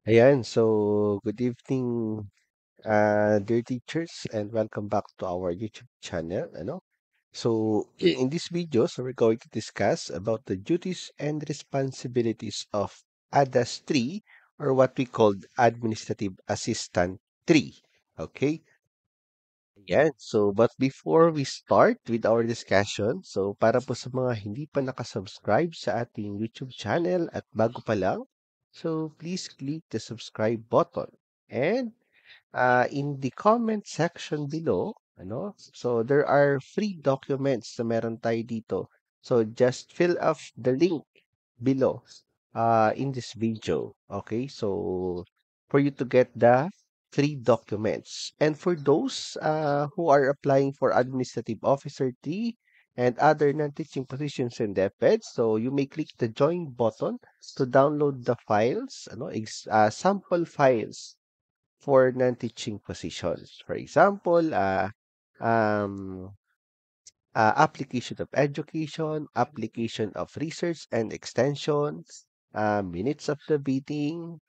Ayan, so good evening, dear teachers, and welcome back to our YouTube channel. So in this video, we're going to discuss about the duties and responsibilities of ADAS 3, or what we call Administrative Assistant 3. Okay, yeah. So but before we start with our discussion, so para po sa mga hindi pa nakasubscribe sa ating YouTube channel at bago pa lang, so please click the subscribe button. And in the comment section below, so there are free documents na meron tayo dito. So just fill up the link below in this video. Okay, so for you to get the free documents. And for those who are applying for Administrative Officer 3 and other non-teaching positions in DepEd, so you may click the join button to download the files, sample files for non-teaching positions. For example, um, application of education, application of research and extension, minutes of the meeting,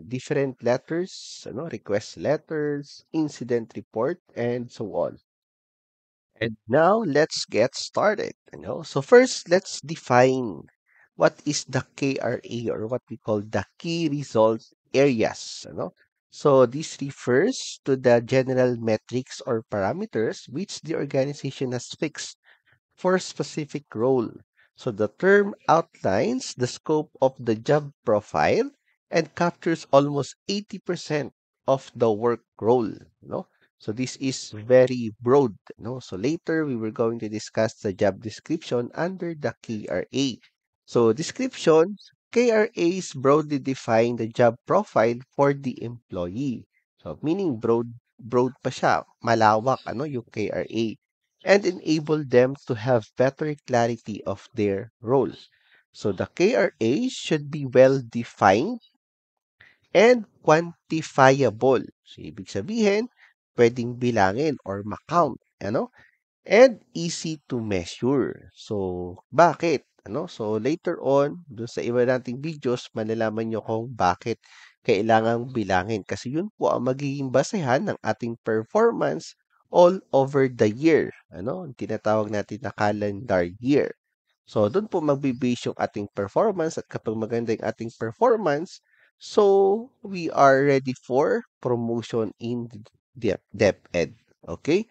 different letters, request letters, incident report, and so on. And now let's get started. So first, let's define what is the KRA, or what we call the key result areas. So this refers to the general metrics or parameters which the organization has fixed for a specific role. So the term outlines the scope of the job profile and captures almost 80% of the work role. So this is very broad. So later we were going to discuss the job description under the KRA. So description, KRAs broadly define the job profile for the employee. So meaning broad pa siya, malawak yung KRA, and enable them to have better clarity of their role. So the KRA should be well defined and quantifiable. So ibig sabihin, pwedeng bilangin or ma-count, and easy to measure. So bakit? So later on, dun sa iba nating videos, malalaman nyo kung bakit kailangang bilangin. Kasi yun po ang magiging basehan ng ating performance all over the year. Ang tinatawag natin na calendar year. So, doon po magbe-base yung ating performance, at kapag maganda yung ating performance, so we are ready for promotion in DepEd. Okay?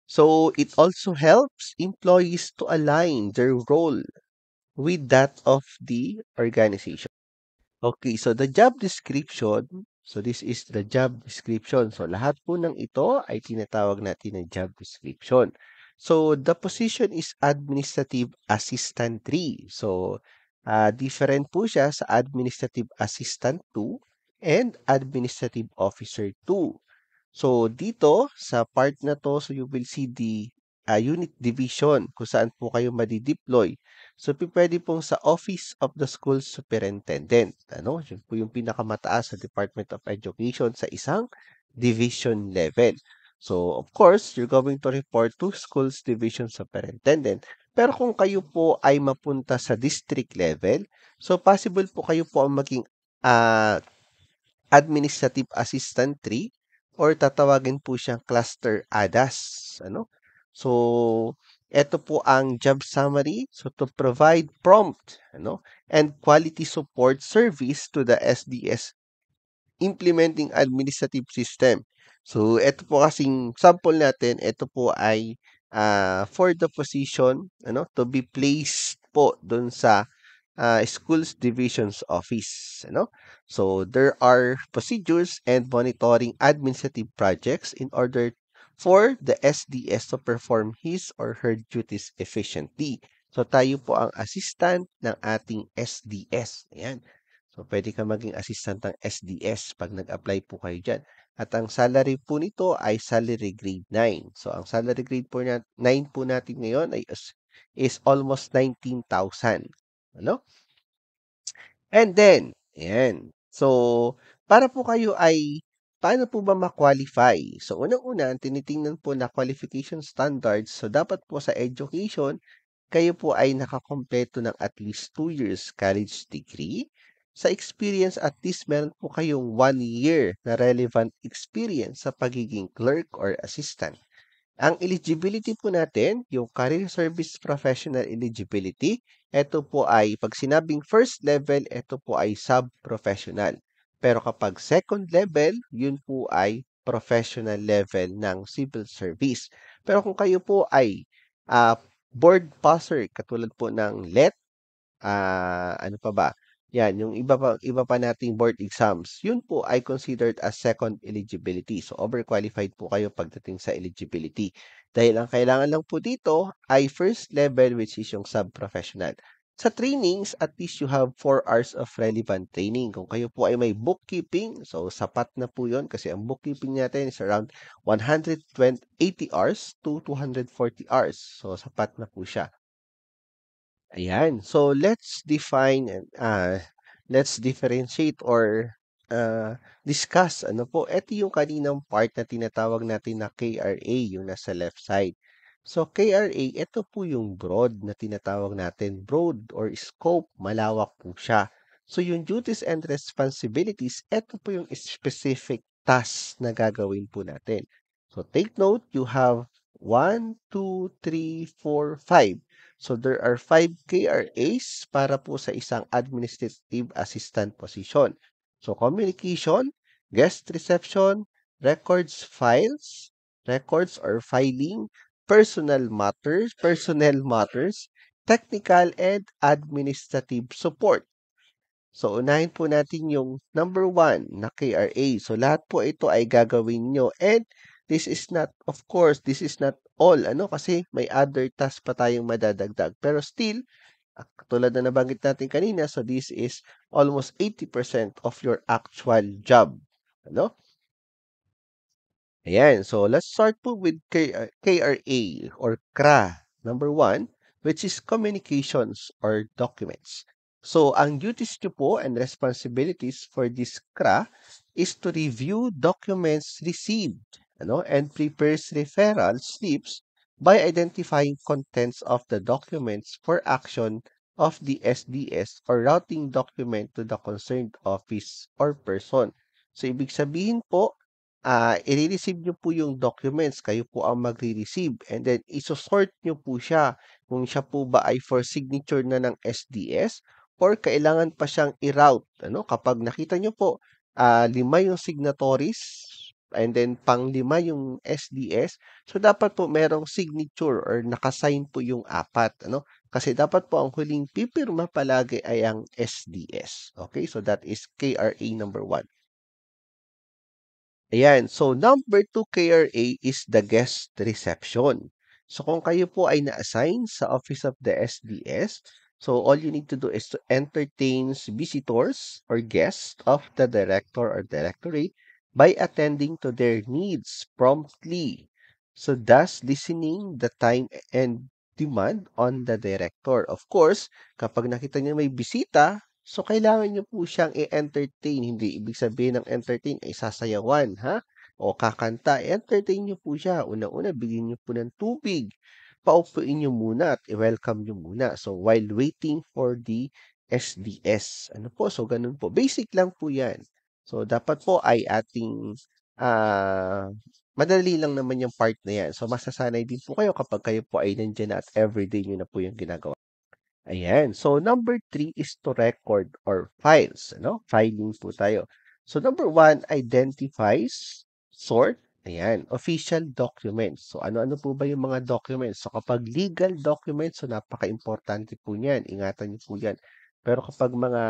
So, it also helps employees to align their role with that of the organization. Okay, so the job description, so this is the job description. So lahat po ng ito ay tinatawag natin na job description. So the position is Administrative Assistant 3. So different po siya sa Administrative Assistant 2 and Administrative Officer 2. So dito sa part na to, so you will see the unit division kung saan po kayo madi-deploy. So pwede pong sa Office of the School Superintendent. Yun po yung pinakamataas sa Department of Education sa isang division level. So of course, you're going to report to Schools Division Superintendent. Pero kung kayo po ay mapunta sa district level, so possible po kayo po ang maging Administrative Assistant 3, or tatawagin po siyang Cluster ADAS. So, ito po ang job summary. So, to provide prompt, and quality support service to the SDS implementing administrative system. So, ito po kasing sample natin, ito po ay for the position, to be placed po dun sa schools divisions office. So there are procedures and monitoring administrative projects in order for the SDS to perform his or her duties efficiently. So tayo po ang assistant ng ating SDS. Ayan. So pwede ka maging assistant ng SDS pag nag-apply po kayo dyan. At ang salary po nito ay salary grade 9. So ang salary grade po 9 po natin ngayon is almost 19,000. And then, ayan. So, para po kayo ay paano po ba ma-qualify? So, unang-una, ang tinitingnan po na qualification standards. So, dapat po sa education, kayo po ay nakakompleto ng at least 2 years college degree. Sa experience, at least meron po kayong 1 year na relevant experience sa pagiging clerk or assistant. Ang eligibility po natin, yung Career Service Professional Eligibility, ito po ay, pag sinabing first level, ito po ay sub-professional. Pero kapag second level, yun po ay professional level ng civil service. Pero kung kayo po ay board passer, katulad po ng LET, ano pa ba? Yan, yung iba pa nating board exams, yun po ay considered as second eligibility. So, overqualified po kayo pagdating sa eligibility. Dahil ang kailangan lang po dito ay first level, which is yung sub-professional. Sa trainings, at least you have 4 hours of relevant training. Kung kayo po ay may bookkeeping, so sapat na po yun kasi ang bookkeeping natin is around 180 hours to 240 hours. So, sapat na po siya. Ayan. So let's differentiate or discuss ano po. Ito yung kaninang part na tinatawag natin na KRA, yung nasa left side. So KRA, ito po yung broad na tinatawag natin. Broad or scope, malawak po siya. So yung duties and responsibilities, ito po yung specific tasks na gagawin po natin. So take note, you have 1, 2, 3, 4, 5. So there are 5 KRAs para po sa isang administrative assistant position. So communication, guest reception, records or filing, personnel matters, technical and administrative support. So, unahin po natin yung number 1 na KRA. So, lahat po ito ay gagawin nyo. And this is not, of course, this is not all. Ano? Kasi may other tasks pa tayong madadagdag. Pero still, tulad na nabanggit natin kanina, so this is almost 80% of your actual job. Ano? Ayan. So, let's start po with KRA or CRA. Number 1, which is communications or documents. So, ang duties nyo po and responsibilities for this CRA is to review documents received and prepares referral slips by identifying contents of the documents for action of the SDS or routing document to the concerned office or person. So, ibig sabihin po, i-receive nyo po yung documents, kayo po ang magre-receive and then isosort nyo po siya kung siya po ba ay for signature na ng SDS or kailangan pa siyang i-route. Kapag nakita nyo po, 5 yung signatories and then pang-5 yung SDS, so dapat po merong signature or nakasign po yung 4. Kasi dapat po ang huling pipirma palagi ay ang SDS. Okay, so that is KRA number 1. Ayan. So, number 2 KRA is the guest reception. So, kung kayo po ay na-assign sa Office of the SDS, so all you need to do is to entertain visitors or guests of the director or directorate by attending to their needs promptly. So, thus listening the time and demand on the director. Of course, kapag nakita niyo may bisita, so, kailangan niyo po siyang i-entertain. Hindi ibig sabihin ng entertain ay sasayawan, ha? O kakanta. I-entertain niyo po siya. Una-una, bigyan niyo po ng tubig. Paupuin niyo muna at i-welcome niyo muna. So, while waiting for the SDS. Ano po? So, ganun po. Basic lang po yan. So, dapat po ay ating madali lang naman yung part na yan. So, masasanay din po kayo kapag kayo po ay nandiyan na at everyday niyo na po yung ginagawa. Ayan. So, number 3 is to record or files. Filing po tayo. So, number 1, identifies, sort, ayan, official documents. So, ano-ano po ba yung mga documents? So, kapag legal documents, so napaka-importante po niyan. Ingatan niyo po yan. Pero kapag mga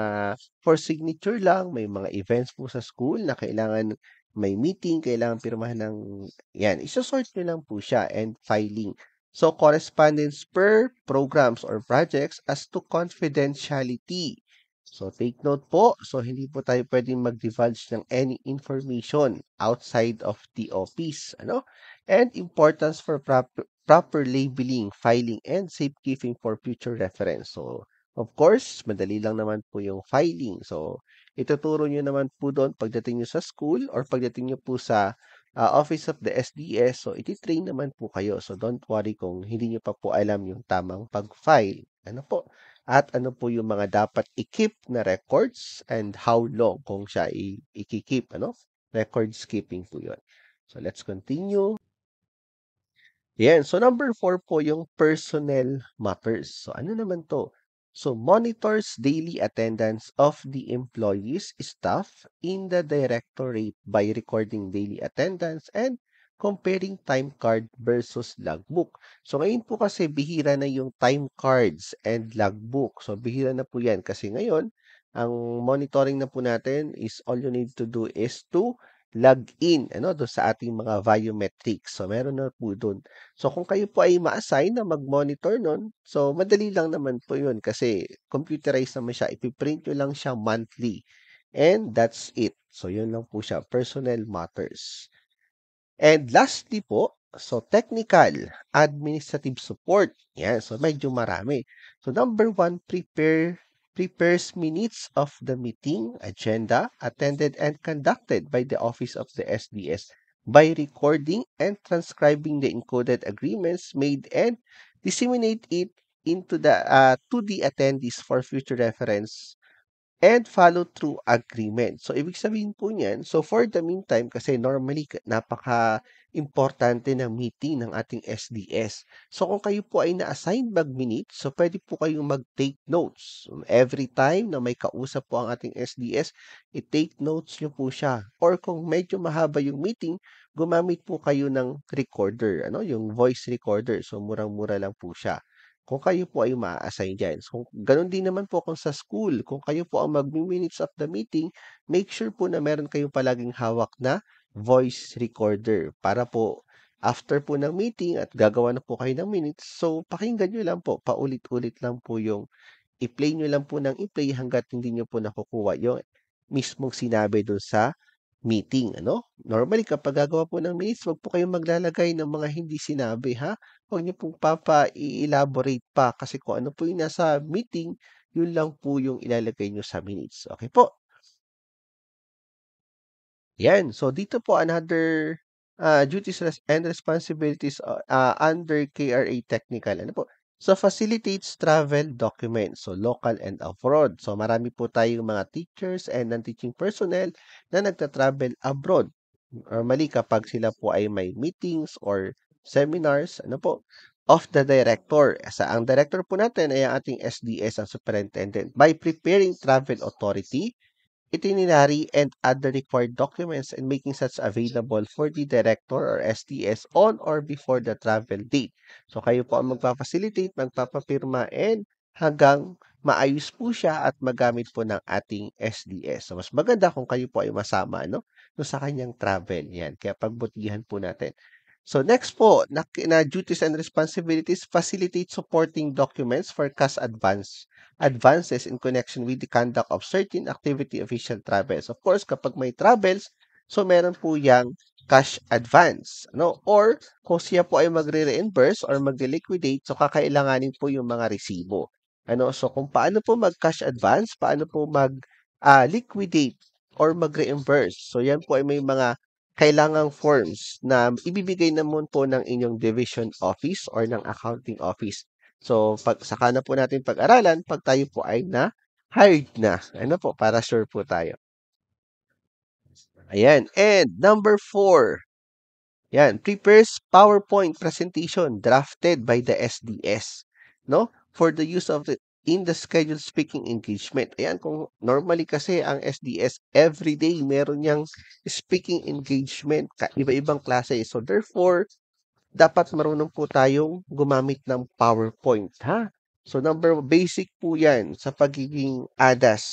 for signature lang, may mga events po sa school na kailangan may meeting, kailangan pirmahan ng, yan, isosort nyo lang po siya and filing. So, correspondence per programs or projects as to confidentiality. So, take note po. So, hindi po tayo pwedeng mag-divulge ng any information outside of the office. And importance for proper labeling, filing, and safekeeping for future reference. So, of course, madali lang naman po yung filing. So, ituturo nyo naman po doon pagdating nyo sa school or pagdating nyo po sa Office of the SDS. So, iti-train naman po kayo. So, don't worry kung hindi nyo pa po alam yung tamang pag-file. Ano po? at ano po yung mga dapat i-keep na records and how long kung siya i-keep, ano? Records keeping po yun. So, let's continue. Yan. So, number 4 po yung personnel matters. So, ano naman to? So, monitors daily attendance of the employees, staff in the directorate by recording daily attendance and comparing time card versus logbook. So, ngayon po kasi bihira na yung time cards and logbook. So, bihira na po yan kasi ngayon, ang monitoring na po natin is all you need to do is to log in ano, doon sa ating mga biometrics. So, meron na po doon. So, kung kayo po ay ma-assign na mag-monitor nun, so madali lang naman po yun kasi computerized naman siya. Ipiprint nyo lang siya monthly. And that's it. So, yun lang po siya. Personnel matters. And lastly po, so technical, administrative support. Yan, so medyo marami. So number 1, prepares minutes of the meeting, agenda, attended and conducted by the Office of the SDS by recording and transcribing the encoded agreements made and disseminate it into the to the attendees for future reference and follow-through agreement. So, ibig sabihin po niyan, so for the meantime, kasi normally napaka-importante ng meeting ng ating SDS. So, kung kayo po ay na-assign mag-minute, so pwede po kayong mag-take notes. Every time na may kausap po ang ating SDS, i-take notes nyo po siya. Or kung medyo mahaba yung meeting, gumamit po kayo ng recorder, ano, yung voice recorder. So, murang-mura lang po siya kung kayo po ay maa-assign diyan. So, gano'n din naman po kung sa school, kung kayo po ang magmi-minutes of the meeting, make sure po na meron kayong palaging hawak na voice recorder para po after po ng meeting at gagawa na po kayo ng minutes, so pakinggan niyo lang po, paulit-ulit lang po yung i-play niyo lang po ng i-play hangga't hindi niyo po nakukuha yung mismong sinabi dun sa meeting, ano? Normally, kapag gagawa po ng minutes, wag po kayong maglalagay ng mga hindi sinabi, ha? Huwag niyo pong i-elaborate pa kasi kung ano po yung nasa meeting, yun lang po yung ilalagay niyo sa minutes. Okay po? Yan. So, dito po another duties and responsibilities under KRA Technical. Ano po? So, facilitates travel documents. So, local and abroad. So, marami po tayong mga teachers and non-teaching personnel na nagta-travel abroad. Normally, kapag sila po ay may meetings or seminars, ano po, of the director. Ang director po natin ay ang ating SDS, ang superintendent. By preparing travel authority, itinerary, and other required documents and making such available for the director or STS on or before the travel date. So kayo po ang magpa-facilitate, magpapapirma, and hanggang maayos po siya at magamit po ng ating SDS. So mas maganda kung kayo po ay masama no sa kanyang travel. Yan. Kaya pagbutihan po natin. So next po, na duties and responsibilities, facilitate supporting documents for cash advances in connection with the conduct of certain activity official travels. Of course, kapag may travels, so meron po yang cash advance, no? Or kung siya po ay magre-reimburse or magre-liquidate, so kakailanganin po yung mga resibo. Ano? So kung paano po mag-cash advance, paano po mag-liquidate or mag-reimburse. So yan po ay may mga kailangang forms na ibibigay naman po ng inyong division office or ng accounting office. So, saka na po natin pag-aralan pag tayo po ay hired na. Ano po, para sure po tayo. Ayan. And number 4, yan, prepares PowerPoint presentation drafted by the SDS, no? For the use of in the scheduled speaking engagement. Ayan, kung normally kasi ang SDS everyday meron niyang speaking engagement, iba-ibang klase. So therefore, dapat marunong po tayong gumamit ng PowerPoint, ha? So basic po 'yan sa pagiging ADAS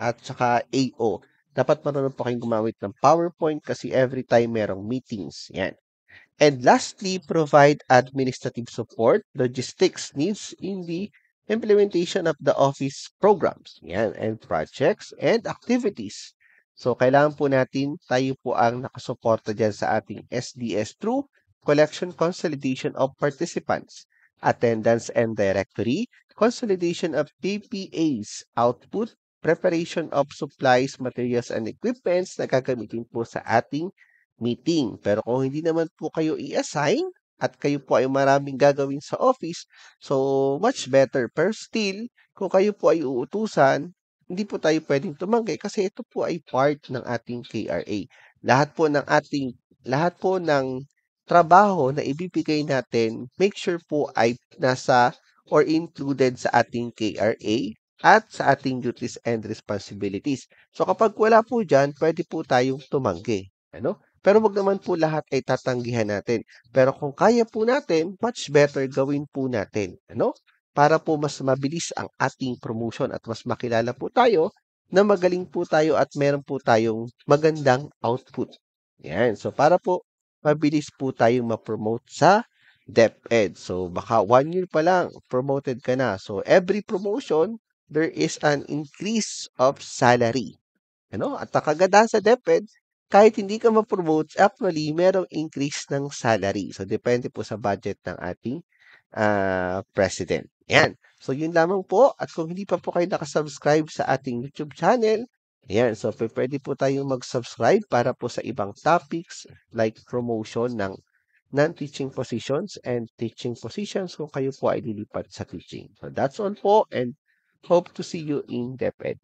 at saka AO. Dapat marunong po kayong gumamit ng PowerPoint kasi every time merong meetings, 'yan. And lastly, provide administrative support, logistics needs in the implementation of the office programs, yan, and projects and activities. So, kailangan po natin, tayo po ang nakasuporta dyan sa ating SDS through collection consolidation of participants, attendance and directory, consolidation of PPAs, output, preparation of supplies, materials, and equipments na gagamitin po sa ating meeting. Pero kung hindi naman po kayo i-assign, at kayo po ay maraming gagawin sa office, so much better. Pero still, kung kayo po ay uutusan, hindi po tayo pwedeng tumanggi kasi ito po ay part ng ating KRA. Lahat po ng ating lahat po ng trabaho na ibibigay natin, make sure po ay nasa or included sa ating KRA at sa ating duties and responsibilities. So kapag wala po diyan, pwede po tayong tumanggi, ano? Pero wag naman po lahat ay tatanggihan natin. Pero kung kaya po natin, much better gawin po natin, ano? Para po mas mabilis ang ating promotion at mas makilala po tayo na magaling po tayo at meron po tayong magandang output. Yan. So para po mabilis po tayong ma-promote sa DepEd. So baka 1 year pa lang promoted ka na. So every promotion, there is an increase of salary. Ano? At ang kagandahan sa DepEd, kahit hindi ka ma-promote, actually, merong increase ng salary. So, depende po sa budget ng ating president. Yan. So, yun lamang po. At kung hindi pa po kayo nakasubscribe sa ating YouTube channel, yan. So, pwede po tayong mag-subscribe para po sa ibang topics like promotion ng non-teaching positions and teaching positions kung kayo po ay lilipat sa teaching. So, that's all po and hope to see you in DepEd.